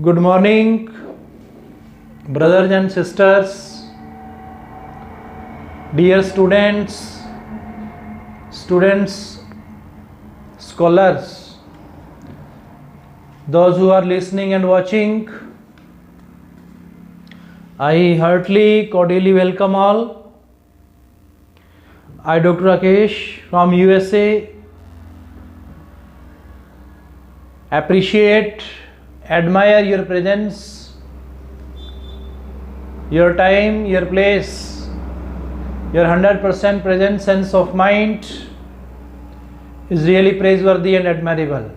Good morning, brothers and sisters, dear students, scholars, those who are listening and watching. I heartily, cordially welcome all. I, Dr. Rakesh from USA, appreciate, admire your presence, your time, your place, your 100% present sense of mind is really praiseworthy and admirable.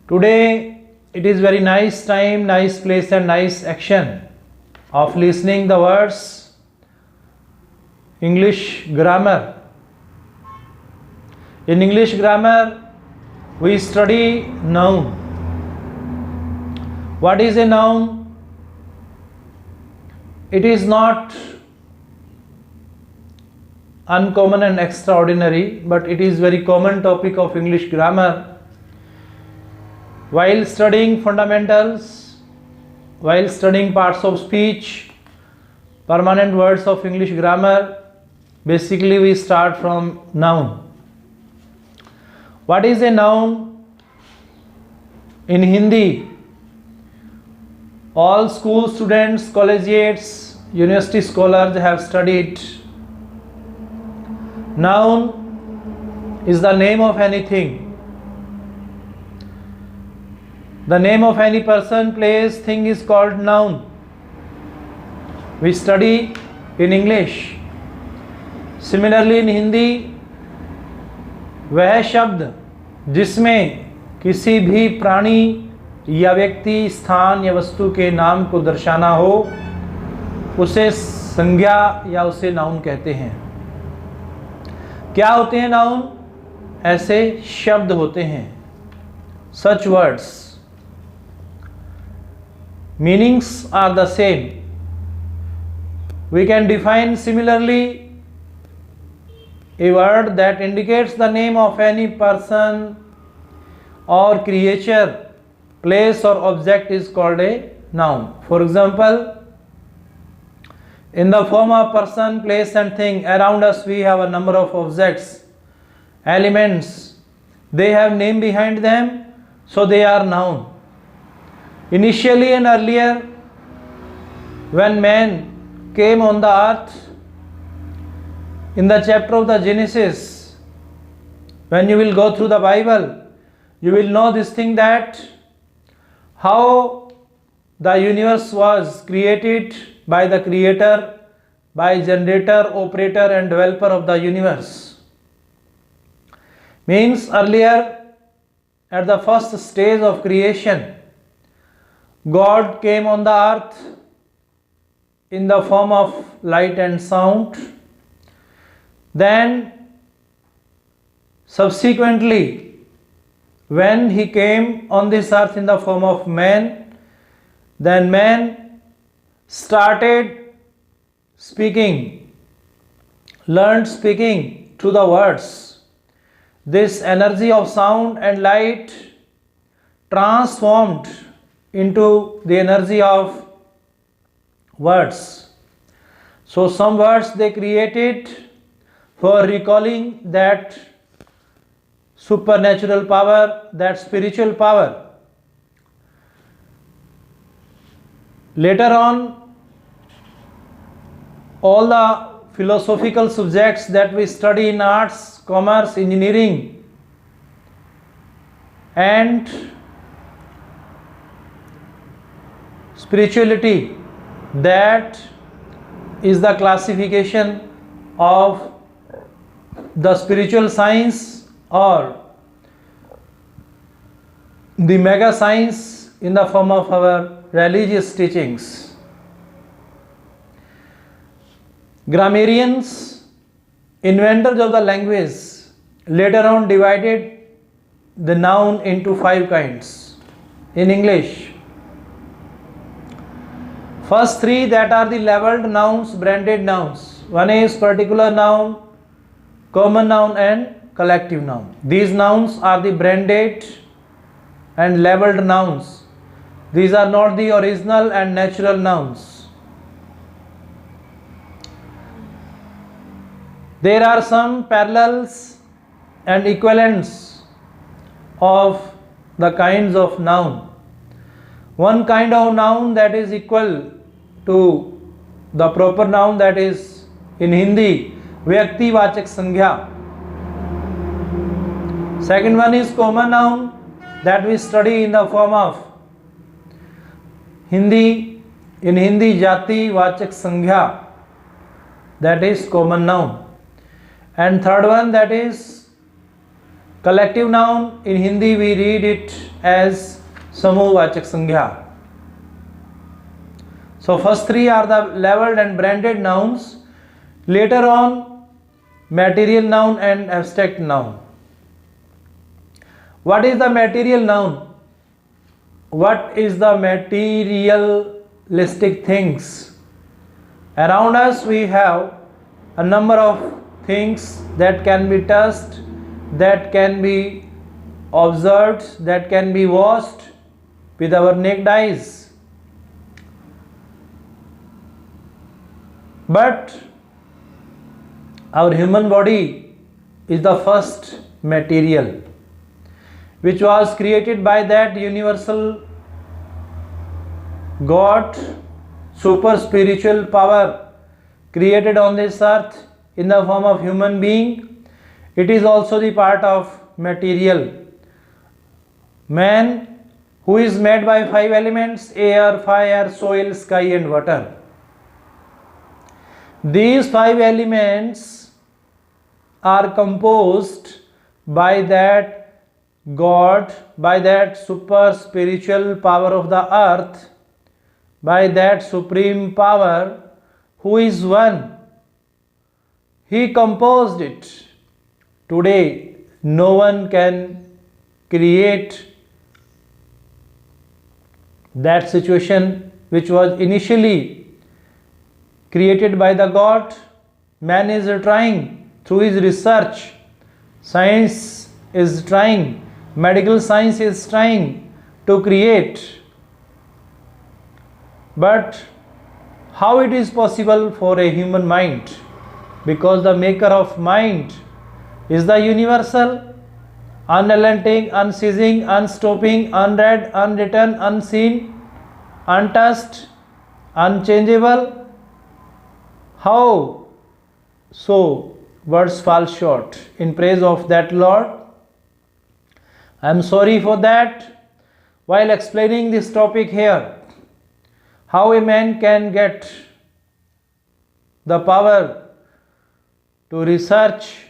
Today it is very nice time, nice place and nice action of listening the words English grammar. In English grammar we study noun. What is a noun? It is not uncommon and extraordinary, but it is very common topic of English grammar. While studying fundamentals, while studying parts of speech, permanent words of English grammar, basically we start from noun. What is a noun? In Hindi, all school students, collegiates, university scholars have studied. Noun is the name of anything. The name of any person, place, thing is called noun. We study in English. Similarly in Hindi, वह शब्द जिसमें किसी भी प्राणी या व्यक्ति, स्थान या वस्तु के नाम को दर्शाना हो उसे संज्ञा या उसे नाउन कहते हैं। क्या होते हैं नाउन? ऐसे शब्द होते हैं, such words. Meanings are the same. We can define similarly a word that indicates the name of any person or creature, place or object is called a noun. For example, in the form of person, place and thing, around us we have a number of objects, elements. They have name behind them, so they are noun. Initially and earlier, when man came on the earth, in the chapter of the Genesis, when you will go through the Bible, you will know this thing, that how the universe was created by the creator, by generator, operator and developer of the universe. Means earlier, at the first stage of creation, God came on the earth in the form of light and sound. Then subsequently, when he came on this earth in the form of man, then man started speaking, learned speaking through the words. This energy of sound and light transformed into the energy of words. So some words they created for recalling that supernatural power, that spiritual power. Later on, all the philosophical subjects that we study in arts, commerce, engineering and spirituality, that is the classification of the spiritual science or the mega science in the form of our religious teachings. Grammarians, inventors of the language, later on divided the noun into 5 kinds in English. First 3 that are the labeled nouns, branded nouns. One is particular noun, common noun and collective noun. These nouns are the branded and labeled nouns. These are not the original and natural nouns. There are some parallels and equivalents of the kinds of noun. One kind of noun that is equal to the proper noun, that is in Hindi व्यक्तिवाचक संज्ञा. Second one is common noun that we study in the form of Hindi, in Hindi जातिवाचक संज्ञा, that is common noun. And third one, that is collective noun. In Hindi we read it as समूहवाचक संज्ञा. So first three are the labeled and branded nouns. Later on, material noun and abstract noun. What is the material noun? What is the materialistic things? Around us we have a number of things that can be touched, that can be observed, that can be watched with our naked eyes. But our human body is the first material which was created by that universal God, super spiritual power created on this earth in the form of human being. It is also the part of material. Man, who is made by five elements: air, fire, soil, sky and water. These five elements are composed by that God, by that super spiritual power of the earth, by that supreme power who is one. He composed it. Today, no one can create that situation which was initially created by the God. Man is trying through his research. Science is trying. Medical science is trying to create. But how it is possible for a human mind? Because the maker of mind is the universal, unrelenting, unceasing, unstopping, unread, unwritten, unseen, untouched, unchangeable. How so words fall short in praise of that Lord? I am sorry for that. While explaining this topic here, how a man can get the power to research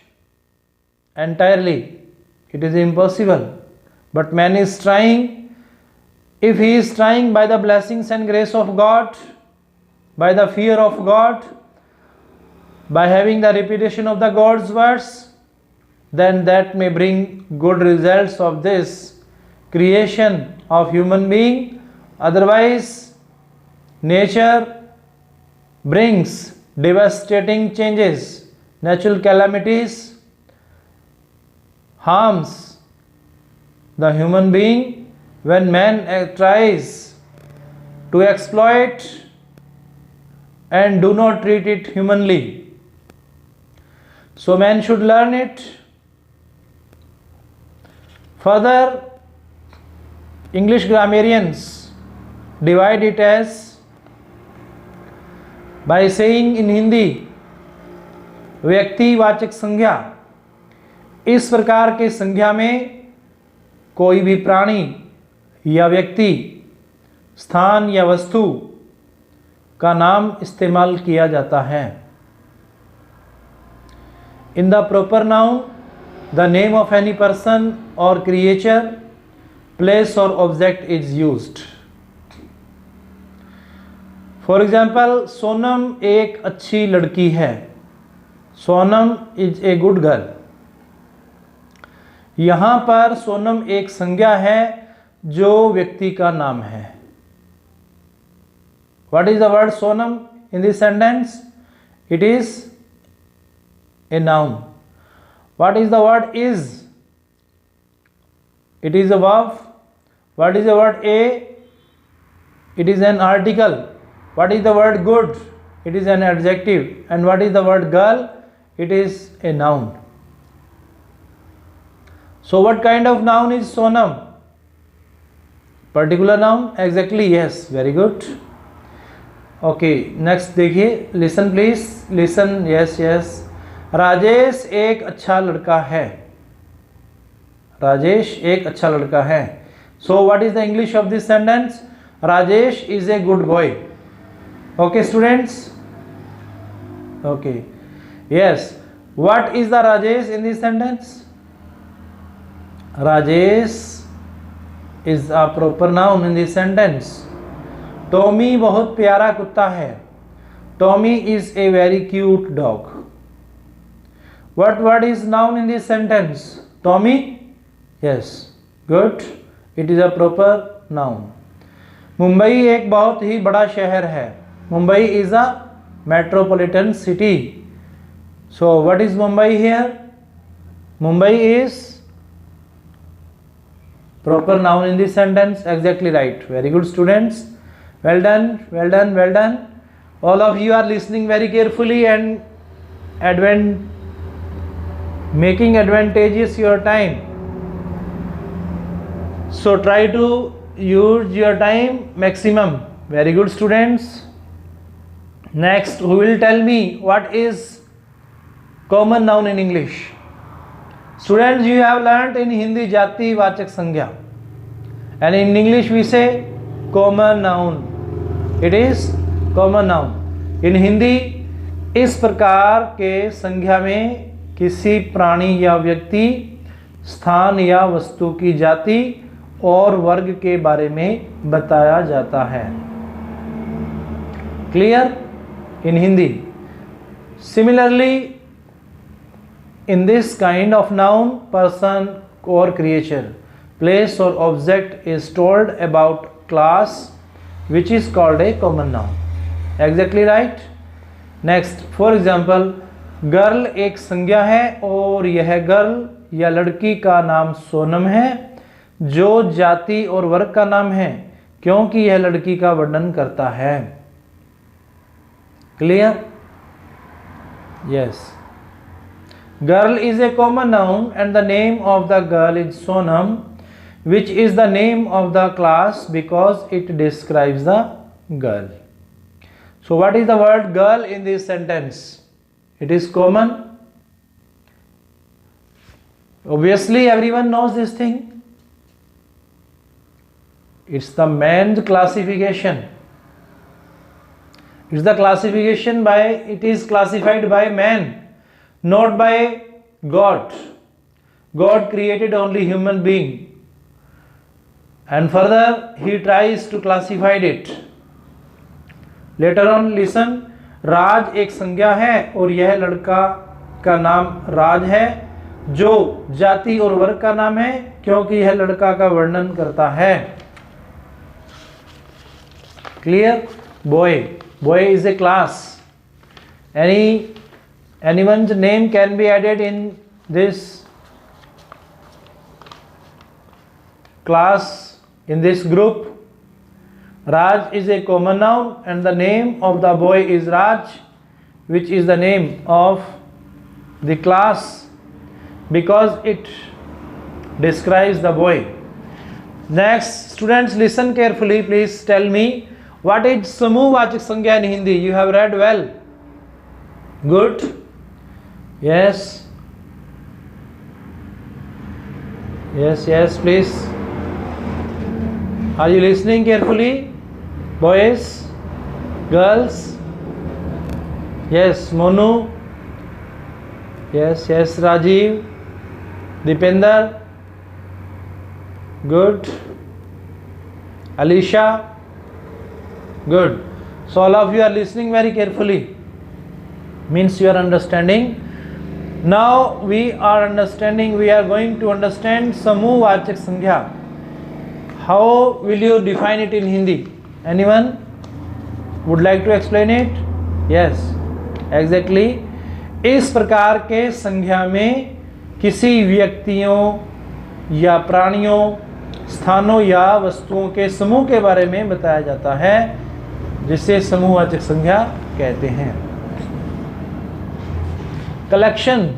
entirely, it is impossible. But man is trying. If he is trying by the blessings and grace of God, by the fear of God, by having the repetition of the God's words, then that may bring good results of this creation of human being. Otherwise, nature brings devastating changes, natural calamities, harms the human being when man tries to exploit and do not treat it humanly. So man should learn it. Further, English grammarians divide it as by saying in Hindi व्यक्तिवाचक संज्ञा. इस प्रकार के संज्ञा में कोई भी प्राणी या व्यक्ति, स्थान या वस्तु का नाम इस्तेमाल किया जाता है. In the proper noun, the name of any person or creature, place or object is used. For example, Sonam एक अच्छी लड़की है. Sonam is a good girl. यहाँ पर सोनम एक संज्ञा है जो व्यक्ति का नाम है. What is the word Sonam in this sentence? It is a noun. What is the word is? It is a verb. What is the word a? It is an article. What is the word good? It is an adjective. And what is the word girl? It is a noun. So what kind of noun is Sonam? Particular noun? Exactly, yes. Very good. Okay, next देखिए, listen please, listen, yes, yes. Rajesh एक अच्छा लड़का है. राजेश एक अच्छा लड़का है. So what is the English of this sentence? Rajesh is a good boy. Okay, students? Okay. Yes. What is the Rajesh in this sentence? Rajesh is a proper noun in this sentence. Tommy बहुत प्यारा कुत्ता है. Tommy is a very cute dog. What word is noun in this sentence? Tommy? Yes. Good. It is a proper noun. Mumbai एक बहुत ही बड़ा शहर है. Mumbai is a metropolitan city. So what is Mumbai here? Mumbai is proper noun in this sentence. Exactly right. Very good, students. Well done, well done, well done. All of you are listening very carefully and making advantageous your time. So try to use your time maximum. Very good, students. Next, who will tell me what is common noun in English? Students, you have learnt in Hindi jati vachak संज्ञा, and in English we say common noun. It is common noun. In Hindi इस प्रकार के संज्ञा में किसी प्राणी या व्यक्ति, स्थान या वस्तु की जाति और वर्ग के बारे में बताया जाता है. Clear? In Hindi. Similarly, in this kind of noun, person or creature, place or object is told about class, which is called a common noun. Exactly right. Next, for example, girl एक संज्ञा है और यह girl या लड़की का नाम सोनम है, जो जाति और वर्ग का नाम है क्योंकि यह लड़की का वर्णन करता है. Clear? Yes. Girl is a common noun and the name of the girl is Sonam, which is the name of the class because it describes the girl. So what is the word girl in this sentence? It is common. Obviously everyone knows this thing. It's the man's classification. It's the classification by, it is classified by man, not by God. God created only human being. And further, he tries to classify it. Later on, listen. राज एक संज्ञा है और यह लड़का का नाम राज है, जो जाति और वर्ग का नाम है क्योंकि यह लड़का का वर्णन करता है. Clear? Boy. Boy is a class. Anyone's name can be added in this class, in this group. Raj is a common noun and the name of the boy is Raj, which is the name of the class because it describes the boy. Next, students, listen carefully. Please tell me, what is समूहवाचक संज्ञा in Hindi? You have read well. Good. Yes. Yes, yes, please. Are you listening carefully? Boys, girls. Yes, Monu. Yes, yes, Rajiv. Dipender. Good. Alisha. Good. So all of you are listening very carefully. Means you are understanding. Now we are understanding. We are going to understand समूहवाचक संज्ञा. How will you define it in Hindi? Anyone would like to explain it? Yes, exactly. इस प्रकार के संज्ञा में किसी व्यक्तियों या प्राणियों, स्थानों या वस्तुओं के समूह के बारे में बताया जाता है, जिसे समूहवाचक संज्ञा कहते हैं। कलेक्शन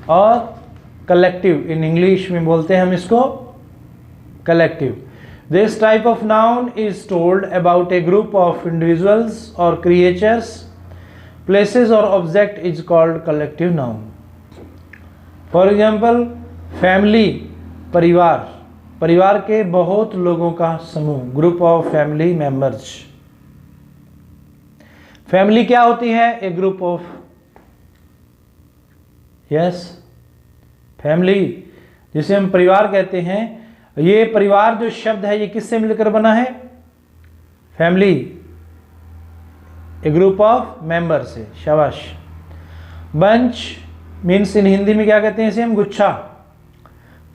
और कलेक्टिव, इन इंग्लिश में बोलते हैं हम इसको collective. This type of noun is told about A group of individuals और क्रिएचर्स, प्लेसेस और object is called collective noun. For example, family, परिवार, परिवार के बहुत लोगों का समूह, group of family members. Family क्या होती है? ए ग्रुप ऑफ, यस, फैमिली जिसे हम परिवार कहते हैं। ये परिवार जो शब्द है ये किससे मिलकर बना है? Family, A group of member से। शाबाश। बंच मीन्स इन हिंदी में क्या कहते हैं इसे हम? गुच्छा।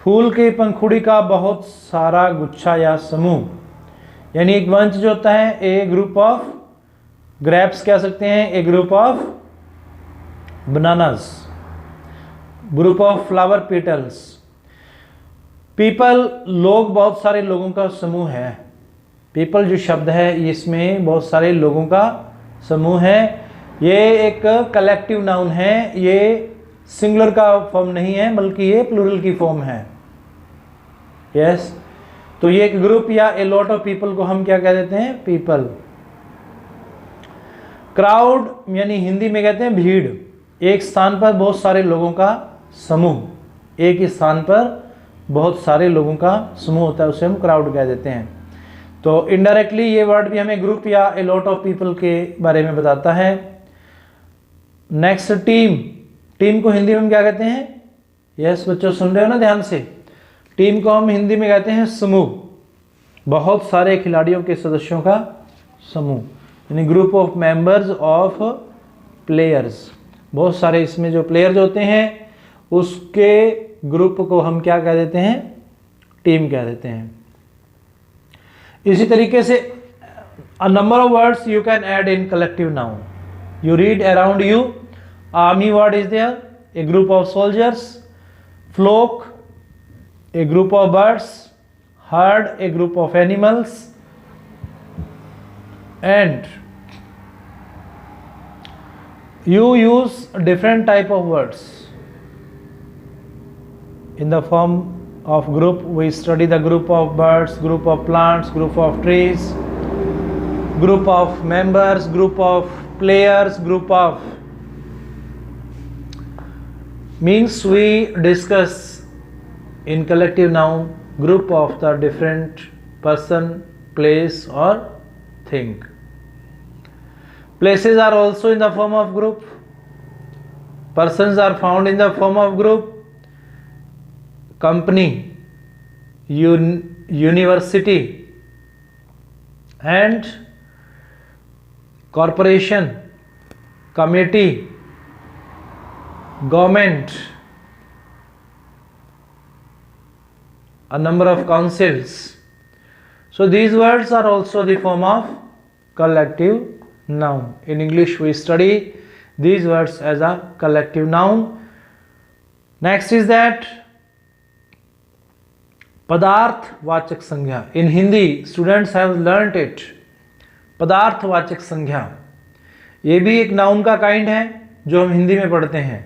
फूल के पंखुड़ी का बहुत सारा गुच्छा या समूह, यानी एक बंच जो होता है, ए ग्रुप ऑफ ग्रेप्स कह सकते हैं, a group of bananas, group of flower petals. People, लोग, बहुत सारे लोगों का समूह है। पीपल जो शब्द है इसमें बहुत सारे लोगों का समूह है। ये एक कलेक्टिव नाउन है, ये सिंगुलर का फॉर्म नहीं है बल्कि ये प्लूरल की फॉर्म है। यस, तो ये एक ग्रुप या ए लॉट ऑफ पीपल को हम क्या कह देते हैं? पीपल। क्राउड यानी हिंदी में कहते हैं भीड़, एक स्थान पर बहुत सारे लोगों का समूह, एक ही स्थान पर बहुत सारे लोगों का समूह होता है, उसे हम क्राउड कह देते हैं। तो इनडायरेक्टली ये वर्ड भी हमें ग्रुप या ए लॉट ऑफ पीपल के बारे में बताता है। Next, team. टीम को हिंदी में हम क्या कहते हैं? यस बच्चों, सुन रहे हो ना ध्यान से? टीम को हम हिंदी में कहते हैं समूह, बहुत सारे खिलाड़ियों के सदस्यों का समूह, यानी group of members of players. बहुत सारे इसमें जो प्लेयर्स होते हैं उसके ग्रुप को हम क्या कह देते हैं? टीम कह देते हैं। इसी तरीके से a number of words you can add in collective noun. You read around you. Army word is there, a group of soldiers. Flock, a group of birds. Herd, a group of animals. And you use different type of words in the form of group. We study the group of birds, group of plants, group of trees, group of members, group of players, group of, means we discuss in collective noun group of the different person, place or thing. Places are also in the form of group. Persons are found in the form of group. Company, university and corporation, committee, government, a number of councils. So these words are also the form of collective noun. In English we study these words as a collective noun. Next is that पदार्थवाचक संज्ञा। In Hindi students have learned it. पदार्थवाचक संज्ञा ये भी एक noun का kind है जो हम हिंदी में पढ़ते हैं,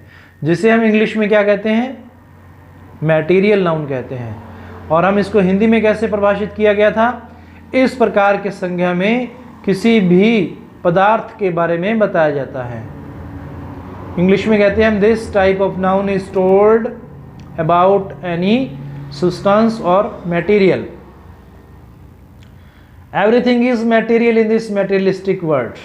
जिसे हम इंग्लिश में क्या कहते हैं? मैटीरियल नाउन कहते हैं। और हम इसको हिंदी में कैसे परिभाषित किया गया था? इस प्रकार के संज्ञा में किसी भी पदार्थ के बारे में बताया जाता है। इंग्लिश में कहते हैं हम this type of noun is told about any substance or material. Everything is material in this materialistic world.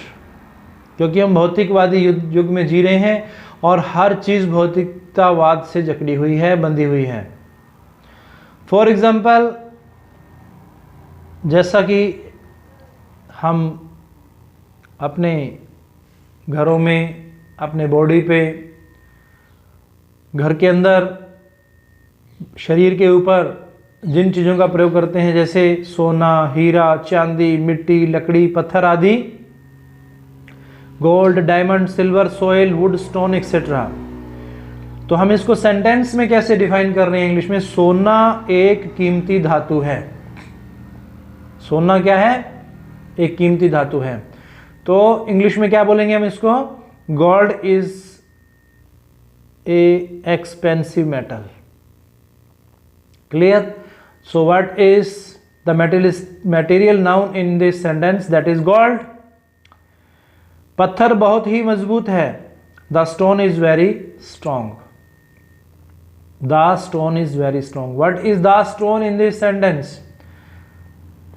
क्योंकि हम भौतिकवादी युग में जी रहे हैं और हर चीज़ भौतिकतावाद से जकड़ी हुई है, बंधी हुई है। फॉर एग्जाम्पल, जैसा कि हम अपने घरों में, अपने बॉडी पे, घर के अंदर, शरीर के ऊपर जिन चीज़ों का प्रयोग करते हैं, जैसे सोना, हीरा, चांदी, मिट्टी, लकड़ी, पत्थर आदि, gold, diamond, silver, soil, would, stone etcetera, तो हम इसको सेंटेंस में कैसे डिफाइन कर रहे हैं इंग्लिश में? सोना एक कीमती धातु है। सोना क्या है? एक कीमती धातु है। तो इंग्लिश में क्या बोलेंगे हम इसको? Gold is a expensive metal. Clear? So what is the material noun in this sentence? that is gold. पत्थर बहुत ही मजबूत है। The stone is very strong. The stone is very strong. What is the stone in this sentence?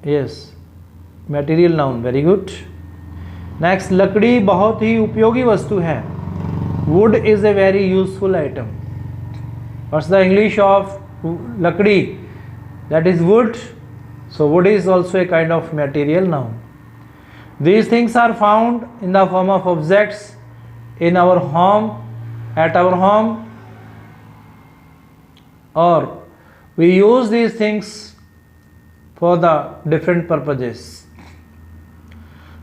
Yes, material noun. Very good. Next, लकड़ी बहुत ही उपयोगी वस्तु है। Wood is a very useful item. What's the English of लकड़ी? That is wood. So wood is also a kind of material noun. These things are found in the form of objects in our home, at our home, or we use these things for the different purposes.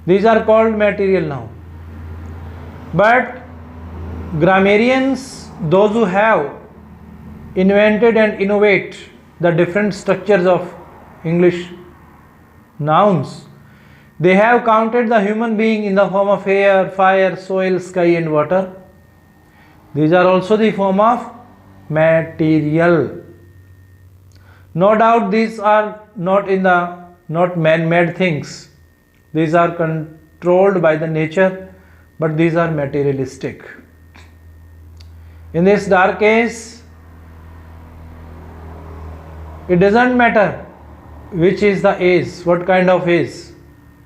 These are called material noun. But grammarians, those who have invented and innovate the different structures of English nouns, they have counted the human being in the form of air, fire, soil, sky and water. These are also the form of material. No doubt these are not man-made things. These are controlled by the nature, but these are materialistic. In this dark age, it doesn't matter which is the age, what kind of age,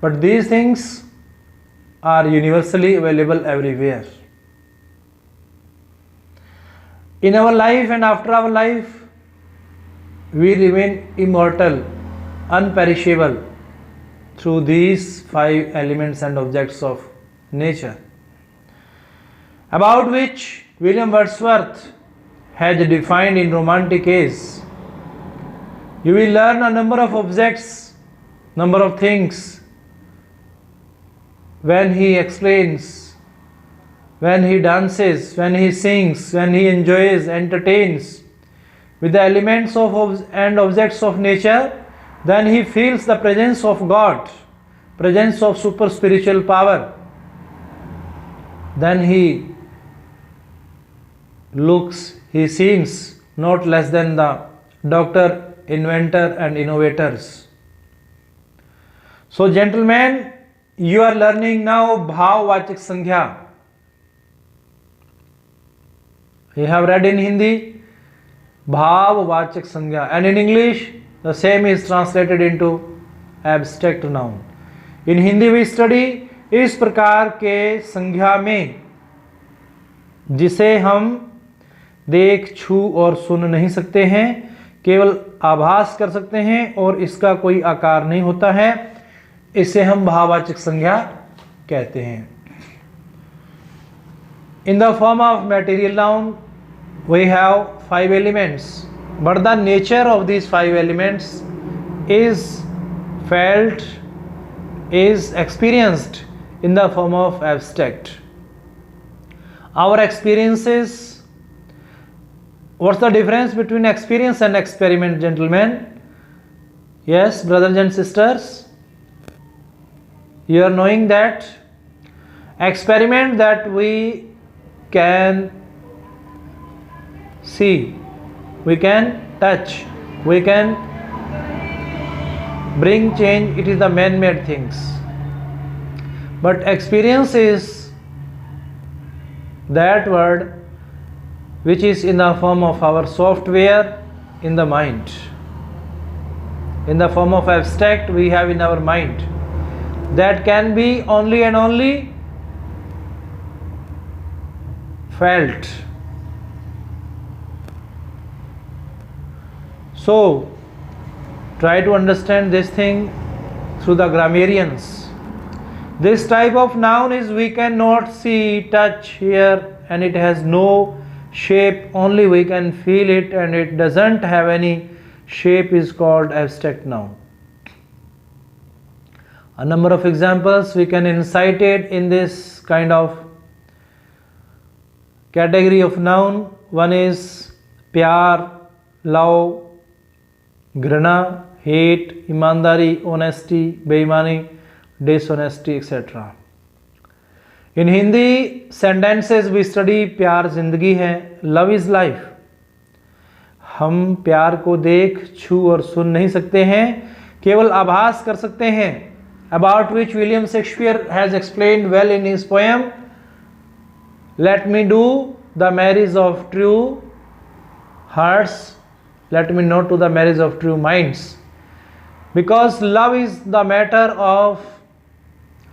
but these things are universally available everywhere. In our life and after our life, we remain immortal, unperishable through these 5 elements and objects of nature, about which William Wordsworth has defined in Romantic Age. You will learn a number of objects, number of things when he explains, when he dances, when he sings, when he enjoys, entertains with the elements and objects of nature. Then he feels the presence of God, presence of super spiritual power. Then he looks, he seems not less than the doctor, inventor and innovators. So gentlemen, you are learning now भाववाचक संज्ञा. You have read in Hindi भाववाचक संज्ञा, and in English the same is translated into abstract noun. In Hindi we study इस प्रकार के संज्ञा में जिसे हम देख, छू और सुन नहीं सकते हैं, केवल आभास कर सकते हैं और इसका कोई आकार नहीं होता है, इसे हम भाववाचक संज्ञा कहते हैं. In the form of material noun we have 5 elements, but the nature of these 5 elements is felt, is experienced in the form of abstract. Our experiences. What's the difference between experience and experiment, gentlemen? Yes, brothers and sisters, you are knowing that experiment that we can see, we can touch, we can bring change, it is the man-made things. But experience is that word which is in the form of our software in the mind. In the form of abstract we have in our mind, that can be only and only felt. So try to understand this thing through the grammarians. This type of noun is we cannot see, touch, hear, and it has no shape, only we can feel it, and it doesn't have any shape, is called abstract noun. A number of examples we can incite it in this kind of category of noun. One is प्यार, love, घृणा, hate, ईमानदारी, honesty, बेईमानी, dishonesty, etc. In Hindi sentences we study प्यार जिंदगी है, love is life. हम प्यार को देख, छू और सुन नहीं सकते हैं, केवल आभास कर सकते हैं. About which William Shakespeare has explained well in his poem, Let me do the marriage of true hearts, let me not do the marriage of true minds. Because love is the matter of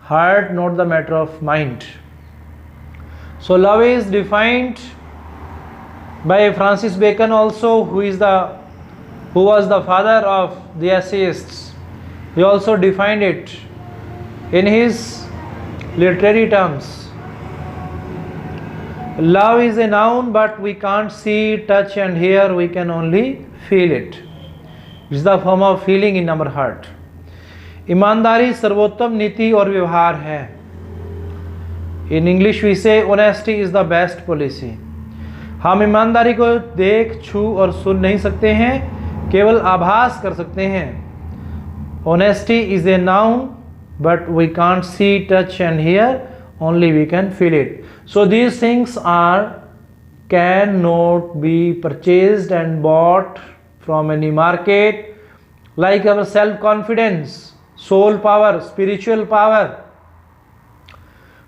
heart, not the matter of mind. So love is defined by Francis Bacon also, who was the father of the essayists. He also defined it in his literary terms. Love is a noun, but we can't see, touch and hear, we can only feel it. It's the form of feeling in our heart. ईमानदारी सर्वोत्तम नीति और व्यवहार है. In English we say honesty is the best policy. हम ईमानदारी को देख, छू और सुन नहीं सकते हैं, केवल आभास कर सकते हैं. Honesty is a noun, but we can't see, touch and hear, only we can feel it. So these things cannot be purchased and bought from any market, like our self-confidence, soul power, spiritual power.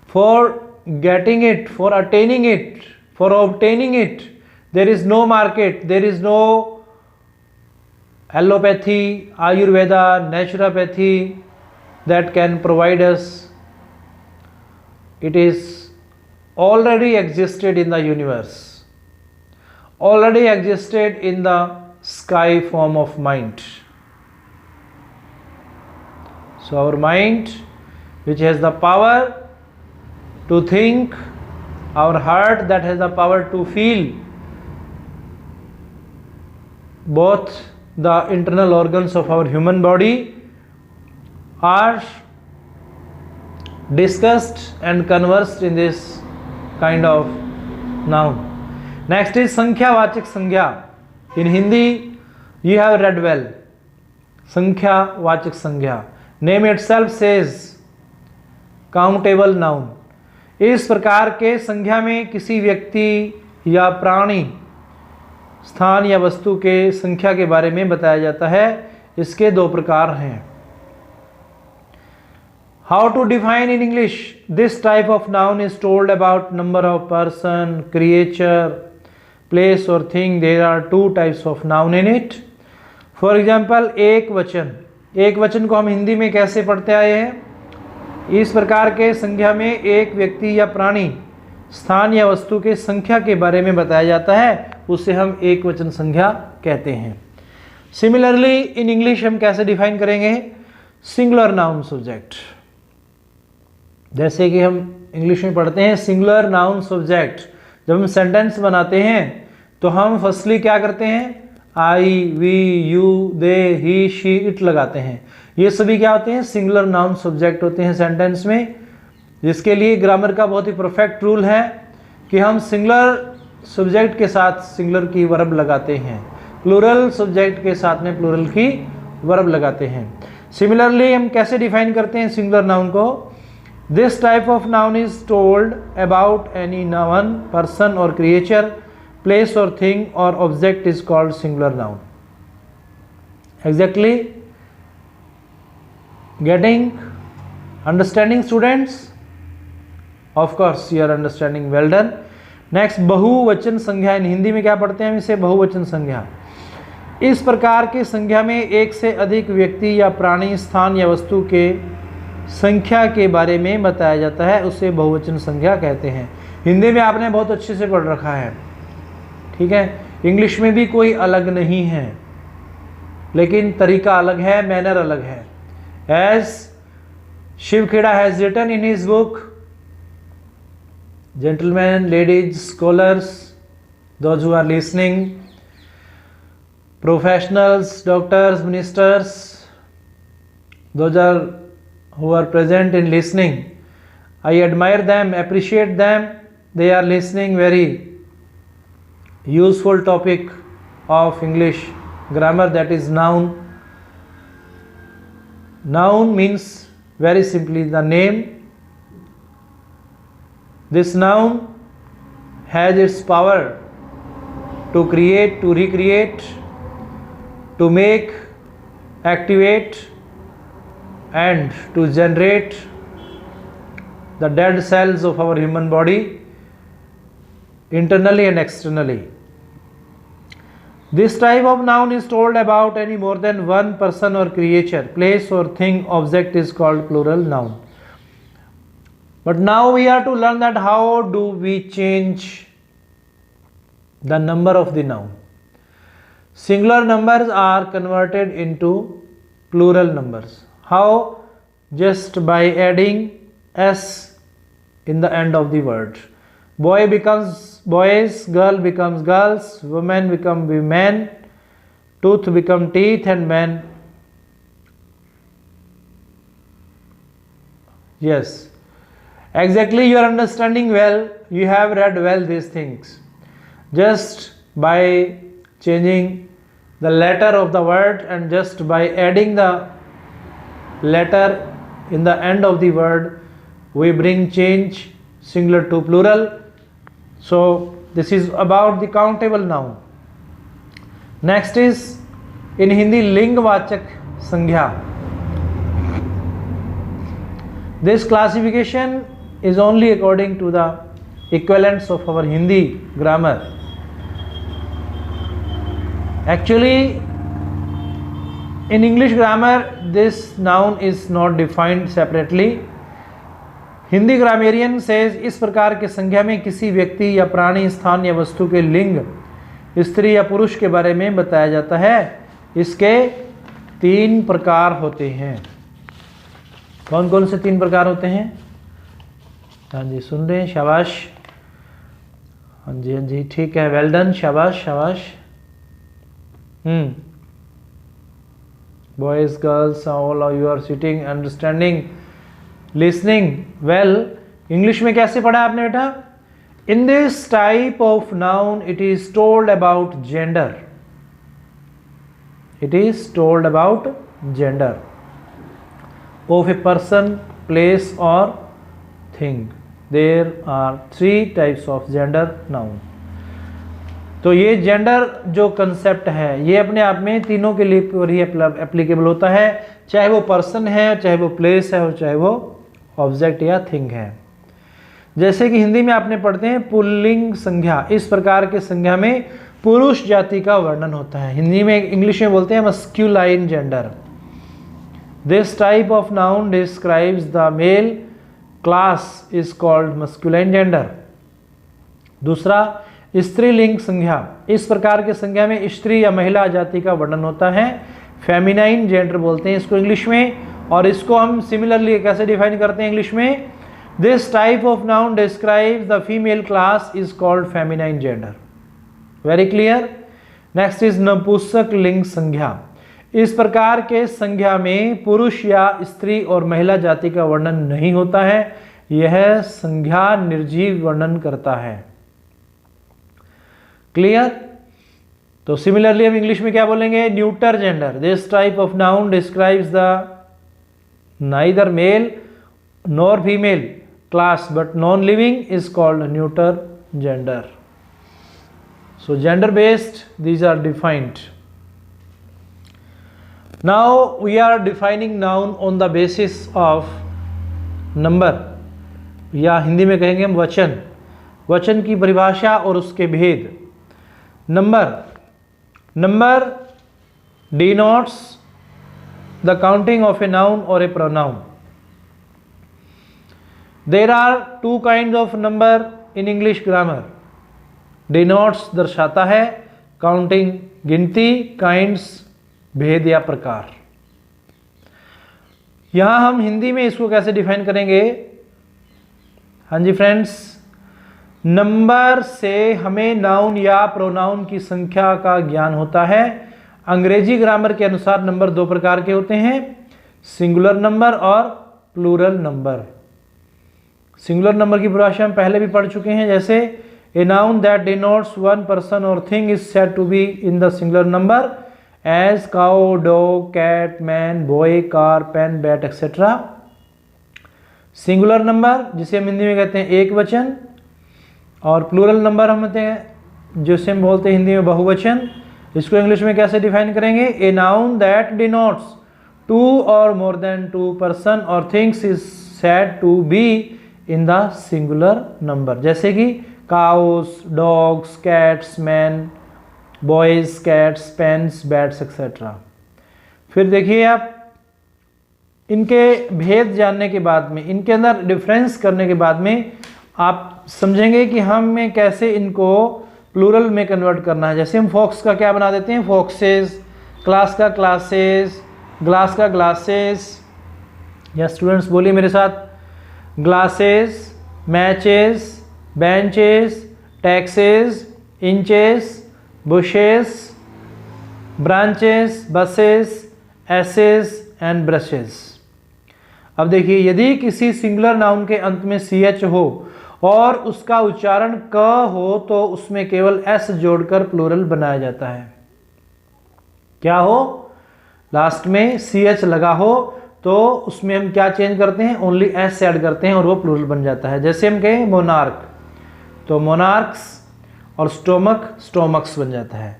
For getting it, for attaining it, for obtaining it, there is no market, there is no allopathy, Ayurveda, naturopathy that can provide us. It is already existed in the universe, already existed in the sky form of mind. So our mind, which has the power to think, our heart that has the power to feel, both the internal organs of our human body are discussed and conversed in this kind of noun. Next is संख्यावाचक संज्ञा. In Hindi you have read well. संख्यावाचक संज्ञा. Name itself says countable noun. इस प्रकार के संज्ञा में किसी व्यक्ति या प्राणी, स्थान या वस्तु के संख्या के बारे में बताया जाता है. इसके दो प्रकार हैं. How to define in English? This type of noun is told about number of person, creature, place or thing. There are two types of noun in it. For example, एक वचन. एक वचन को हम हिंदी में कैसे पढ़ते आए हैं? इस प्रकार के संख्या में एक व्यक्ति या प्राणी, स्थान या वस्तु के संख्या के बारे में बताया जाता है, उसे हम एक वचन संख्या कहते हैं. सिमिलरली इन इंग्लिश हम कैसे डिफाइन करेंगे? Singular noun subject. जैसे कि हम इंग्लिश में पढ़ते हैं सिंगुलर नाउन सब्जेक्ट. जब हम सेंटेंस बनाते हैं तो हम फर्स्टली क्या करते हैं? I, we, you, they, he, she, it लगाते हैं. ये सभी क्या होते हैं? सिंगुलर नाउन सब्जेक्ट होते हैं सेंटेंस में, जिसके लिए ग्रामर का बहुत ही परफेक्ट रूल है कि हम सिंगुलर सब्जेक्ट के साथ सिंगुलर की वर्ब लगाते हैं, प्लूरल सब्जेक्ट के साथ में प्लूरल की वर्ब लगाते हैं. सिमिलरली हम कैसे डिफाइन करते हैं सिंगुलर नाउन को? This type of noun is told about any one person और क्रिएचर, प्लेस और थिंग और object is called singular noun. Exactly getting, understanding students? Of course you are understanding, well done. Next, बहुवचन संज्ञा. In Hindi में क्या पढ़ते हैं हम इसे? बहुवचन संज्ञा. इस प्रकार की संज्ञा में एक से अधिक व्यक्ति या प्राणी, स्थान या वस्तु के संख्या के बारे में बताया जाता है, उसे बहुवचन संज्ञा कहते हैं. हिंदी में आपने बहुत अच्छे से पढ़ रखा है, ठीक है. इंग्लिश में भी कोई अलग नहीं है, लेकिन तरीका अलग है, मैनर अलग है. As Shiv Kheda has written in his book, gentlemen, ladies, scholars, those who are listening, professionals, doctors, ministers, those who are present in listening, I admire them, appreciate them they are listening very useful topic of English grammar, that is noun. Noun means very simply the name. This noun has its power to create, to recreate, to make, activate and to generate the dead cells of our human body internally and externally. This type of noun is told about any more than one person or creature, place or thing, object is called plural noun. But now we are to learn that how do we change the number of the noun. Singular numbers are converted into plural numbers. How? Just by adding s in the end of the word. Boy becomes boys, girl becomes girls, women become women, tooth become teeth and men. Yes, exactly, you are understanding well, you have read well these things. Just by changing the letter of the word and just by adding the letter in the end of the word, we bring change singular to plural. So this is about the countable noun. Next is in Hindi लिंगवाचक संज्ञा. This classification is only according to the equivalents of our Hindi grammar. Actually, in English grammar, this noun is not defined separately. Hindi grammarian says इस प्रकार के संज्ञा में किसी व्यक्ति या प्राणी, स्थान या वस्तु के लिंग, स्त्री या पुरुष के बारे में बताया जाता है. इसके 3 प्रकार होते हैं. कौन कौन से 3 प्रकार होते हैं? हाँ जी, सुन रहे हैं? शाबाश. हाँ जी, ठीक है, वेल डन, शाबाश शाबाश. Boys, girls, all you are sitting, understanding, listening well. English में कैसे पढ़ा आपने बेटा? In this type of noun it is told about gender. It is told about gender of a person, place और thing. There are 3 types of gender noun. तो ये gender जो concept है ये अपने आप में तीनों के लिए एप्लीकेबल होता है, चाहे वो पर्सन है, चाहे वो प्लेस है और चाहे वो ऑब्जेक्ट या थिंग है. जैसे कि हिंदी में आपने पढ़ते हैं पुल्लिंग संज्ञा. इस प्रकार के संज्ञा में पुरुष जाति का वर्णन होता है. हिंदी में, इंग्लिश में बोलते हैं masculine gender. This type of noun describes the male class is called masculine gender. दूसरा, स्त्रीलिंग संज्ञा. इस प्रकार के संज्ञा में स्त्री या महिला जाति का वर्णन होता है. फेमिनाइन जेंडर बोलते हैं इसको इंग्लिश में. और इसको हम सिमिलरली कैसे डिफाइन करते हैं इंग्लिश में? This type of noun describes the female class is called feminine gender. Very clear. Next is नपुंसक लिंग संज्ञा. इस प्रकार के संज्ञा में पुरुष या स्त्री और महिला जाति का वर्णन नहीं होता है. यह संज्ञा निर्जीव वर्णन करता है. क्लियर. तो सिमिलरली हम इंग्लिश में क्या बोलेंगे? Neuter gender. This type of noun describes the neither male nor female class but non-living is called neuter gender. So gender based these are defined. Now we are defining noun on the basis of number, या हिंदी में कहेंगे हम वचन. वचन की परिभाषा और उसके भेद. Number denotes the counting of a noun or a pronoun. There are 2 kinds of number in English grammar. Denotes दर्शाता है, counting गिनती, kinds भेद या प्रकार. यहां हम हिंदी में इसको कैसे डिफाइन करेंगे? हाँ जी फ्रेंड्स, नंबर से हमें नाउन या प्रोनाउन की संख्या का ज्ञान होता है. अंग्रेजी ग्रामर के अनुसार नंबर 2 प्रकार के होते हैं, सिंगुलर नंबर और प्लूरल नंबर. सिंगुलर नंबर की परिभाषा हम पहले भी पढ़ चुके हैं, जैसे a noun that denotes one person और thing is said to be in the singular number as cow, dog, cat, man, boy, car, pen, bat etcetera. Singular number जिसे हम हिंदी में कहते हैं एक वचन, और प्लूरल नंबर हम कहते हैं जिसे हम बोलते हैं हिंदी में बहुवचन। इसको इंग्लिश में कैसे डिफाइन करेंगे? A noun that denotes two or more than two person or things is said to be in the singular number, जैसे कि cows, dogs, cats, man, boys, cats, pens, bats etcetera. फिर देखिए आप इनके भेद जानने के बाद में, इनके अंदर डिफरेंस करने के बाद में आप समझेंगे कि हमें कैसे इनको प्लूरल में कन्वर्ट करना है। जैसे हम फॉक्स का क्या बना देते हैं? फॉक्सेस, क्लास का क्लासेस, ग्लास का ग्लासेस। या स्टूडेंट्स बोलिए मेरे साथ, glasses, matches, benches, taxes, inches, bushes, branches, buses, asses and brushes. अब देखिए, यदि किसी सिंगुलर नाउन के अंत में ch हो और उसका उच्चारण क हो तो उसमें केवल s जोड़कर प्लूरल बनाया जाता है। क्या हो? लास्ट में ch लगा हो तो उसमें हम क्या चेंज करते हैं? ओनली s ऐड करते हैं और वो प्लूरल बन जाता है। जैसे हम कहें मोनार्क, तो मोनार्क्स, और स्टोमक, स्टोमक्स बन जाता है।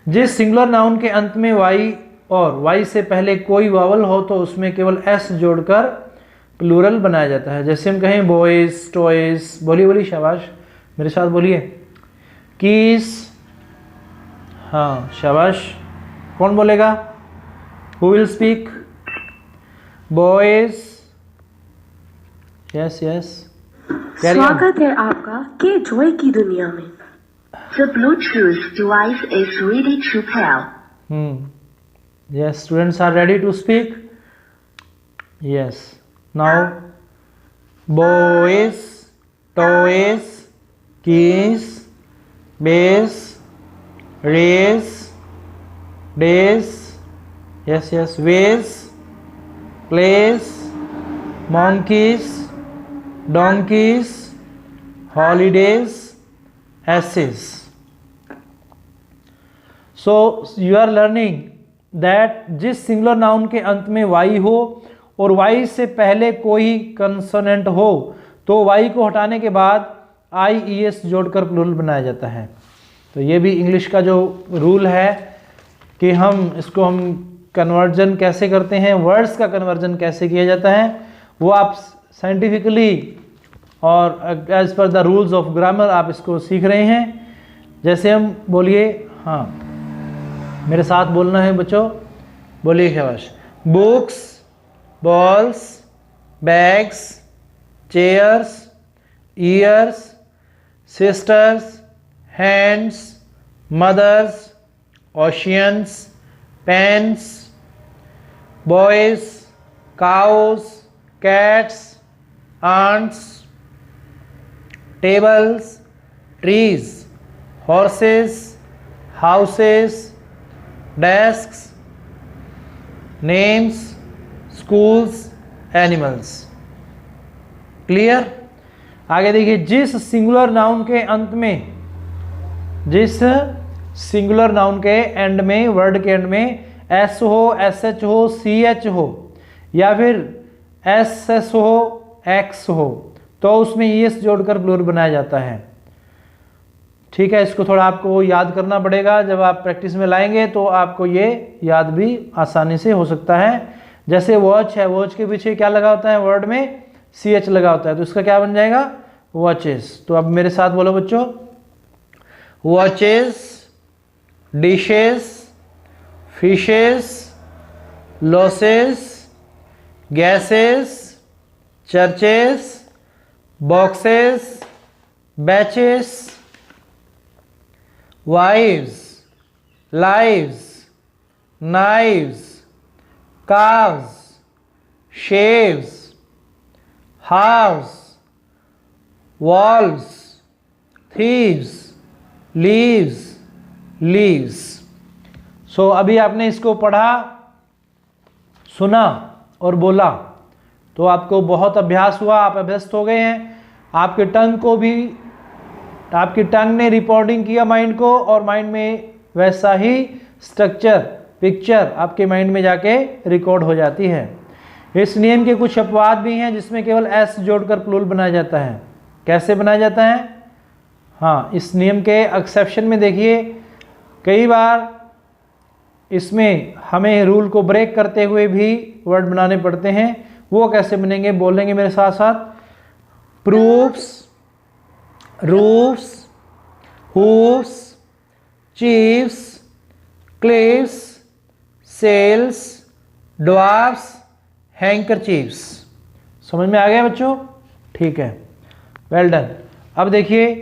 जिस सिंगुलर नाउन के अंत में y और y से पहले कोई वावल हो तो उसमें केवल s जोड़कर प्लूरल बनाया जाता है। जैसे हम कहें बॉयज, टॉयज, बोलिए बोलिए, शाबाश, मेरे साथ बोलिए, कीस, हाँ शाबाश, कौन बोलेगा? Who will speak? Boys, yes yes, स्वागत है आपका के जॉय की दुनिया में। The Bluetooth device is ready to pair. Yes, students are ready to speak. Yes. Now, boys, toys, keys, base, race, days, yes yes, ways, place, monkeys, donkeys, holidays, asses. So you are learning that जिस singular noun के अंत में y हो और y से पहले कोई consonant हो तो y को हटाने के बाद IES जोड़कर प्लूरल बनाया जाता है। तो ये भी इंग्लिश का जो रूल है कि हम कन्वर्जन कैसे करते हैं, वर्ड्स का कन्वर्जन कैसे किया जाता है, वो आप साइंटिफिकली और as per the rules of grammar आप इसको सीख रहे हैं। जैसे हम बोलिए, हाँ मेरे साथ बोलना है बच्चों, बोलिए शाबाश। Books, balls, bags, chairs, ears, sisters, hands, mothers, oceans, pens, boys, cows, cats, ants, tables, trees, horses, houses, desks, names, schools, animals। Clear? आगे देखिए, जिस सिंगुलर नाउन के अंत में, जिस सिंगुलर नाउन के एंड में, वर्ड के एंड में s हो, sh हो, ch हो या फिर ss हो, x हो तो उसमें es जोड़कर प्लूरल बनाया जाता है। ठीक है, इसको थोड़ा आपको याद करना पड़ेगा, जब आप प्रैक्टिस में लाएंगे तो आपको ये याद भी आसानी से हो सकता है। जैसे वॉच है, वॉच के पीछे क्या लगा होता है? वर्ड में ch लगा होता है, तो इसका क्या बन जाएगा? वॉचेस। तो अब मेरे साथ बोलो बच्चों, watches, dishes, fishes, losses, gases, churches, boxes, batches, wives, lives, knives, calves, shaves, halves, walls, thieves, leaves, leaves। सो अभी आपने इसको पढ़ा, सुना और बोला तो आपको बहुत अभ्यास हुआ, आप अभ्यस्त हो गए हैं। आपके टंग ने रिपोर्टिंग किया माइंड को, और माइंड में वैसा ही स्ट्रक्चर, पिक्चर आपके माइंड में जाके रिकॉर्ड हो जाती है। इस नियम के कुछ अपवाद भी हैं जिसमें केवल एस जोड़कर प्लूरल बनाया जाता है। कैसे बनाया जाता है? हाँ, इस नियम के एक्सेप्शन में देखिए, कई बार इसमें हमें रूल को ब्रेक करते हुए भी वर्ड बनाने पड़ते हैं। वो कैसे बनेंगे बोलेंगे मेरे साथ साथ। Proofs, roofs, hoofs, chiefs, cliffs, cells, dwarfs, handkerchiefs. समझ में आ गया बच्चों? ठीक है, वेल डन। अब देखिए,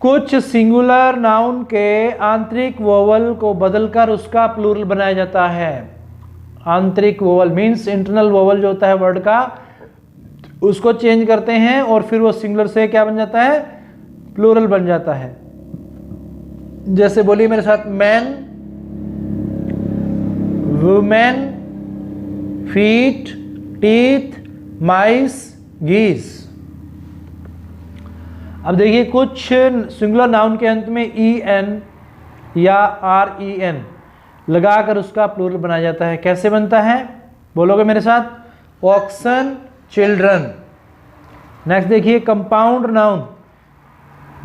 कुछ सिंगुलर नाउन के आंतरिक वोवल को बदलकर उसका प्लूरल बनाया जाता है। आंतरिक वोवल मीन्स इंटरनल वोवल जो होता है वर्ड का, उसको चेंज करते हैं और फिर वो सिंगुलर से क्या बन जाता है? प्लूरल बन जाता है। जैसे बोलिए मेरे साथ, मैन, वुमेन, फीट, टीथ, माइस, गीस। अब देखिए, कुछ सिंगुलर नाउन के अंत में en या ren लगाकर उसका प्लूरल बनाया जाता है। कैसे बनता है बोलोगे मेरे साथ? Oxen, children. नेक्स्ट देखिए, कंपाउंड नाउन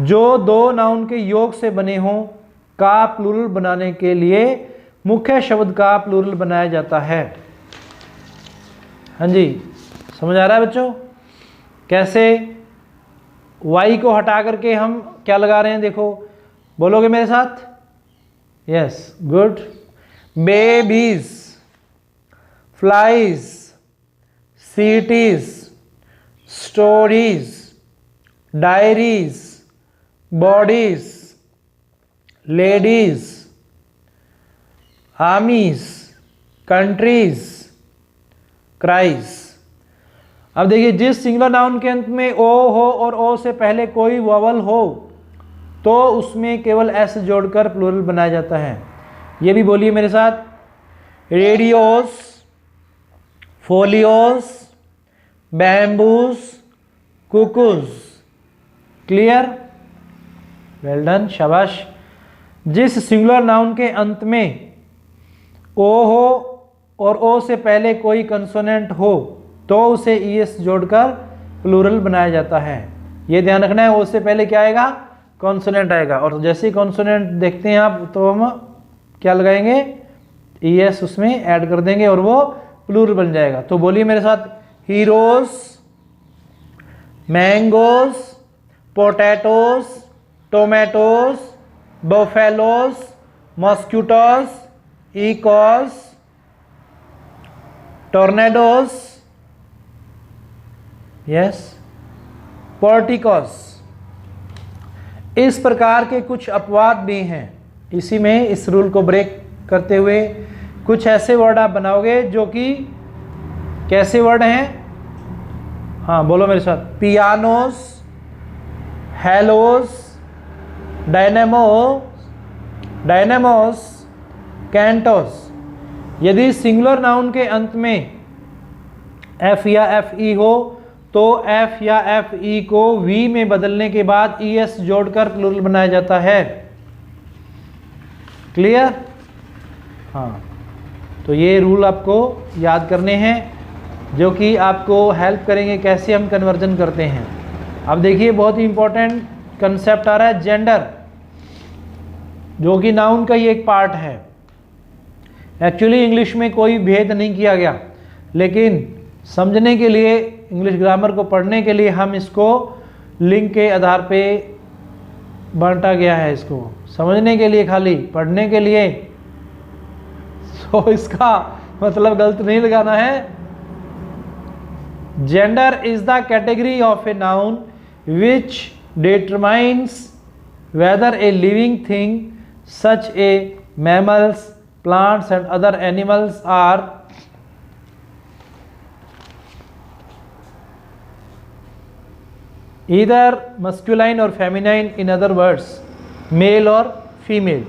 जो दो नाउन के योग से बने हों का प्लूरल बनाने के लिए मुख्य शब्द का प्लूरल बनाया जाता है। हाँ जी, समझ आ रहा है बच्चों? कैसे? वाई को हटा करके हम क्या लगा रहे हैं, देखो, बोलोगे मेरे साथ? Yes, good. Babies, flies, cities, stories, diaries, bodies, ladies, आर्मीज, countries, cries. अब देखिए, जिस सिंगुलर नाउन के अंत में ओ हो और ओ से पहले कोई वोवल हो तो उसमें केवल एस जोड़कर प्लूरल बनाया जाता है। ये भी बोलिए मेरे साथ। Radios, folios, bamboos, cuckoos. Clear? Well done, शाबाश। जिस सिंगुलर नाउन के अंत में ओ हो और ओ से पहले कोई कंसोनेंट हो तो उसे es जोड़कर प्लूरल बनाया जाता है। ये ध्यान रखना है, ओ से पहले क्या आएगा? कॉन्सोनेंट आएगा, और जैसे ही कॉन्सोनेंट देखते हैं आप तो हम क्या लगाएंगे? es उसमें ऐड कर देंगे और वो प्लूरल बन जाएगा। तो बोलिए मेरे साथ। Heroes, mangoes, potatoes, tomatoes, buffaloes, mosquitoes, echoes, tornadoes, yes, porticos. इस प्रकार के कुछ अपवाद भी हैं। इसी में इस रूल को ब्रेक करते हुए कुछ ऐसे वर्ड आप बनाओगे जो कि कैसे वर्ड हैं? हाँ, बोलो मेरे साथ। पियानोस, हेलोस, डायनेमोस, कैंटोस। यदि सिंगुलर नाउन के अंत में एफ या एफ ई हो तो एफ या एफ ई को वी में बदलने के बाद es जोड़कर प्लूरल बनाया जाता है। क्लियर? हाँ, तो ये रूल आपको याद करने हैं जो कि आपको हेल्प करेंगे कैसे हम कन्वर्जन करते हैं। अब देखिए, बहुत ही इंपॉर्टेंट कंसेप्ट आ रहा है, जेंडर, जो कि नाउन का ही एक पार्ट है। एक्चुअली इंग्लिश में कोई भेद नहीं किया गया, लेकिन समझने के लिए, इंग्लिश ग्रामर को पढ़ने के लिए हम इसको लिंग के आधार पे बांटा गया है। इसको समझने के लिए, खाली पढ़ने के लिए, तो इसका मतलब गलत नहीं लगाना है। Gender is the category of a noun which determines weather a living thing such A mammals, plants and other animals are either masculine or feminine, in other words male or female.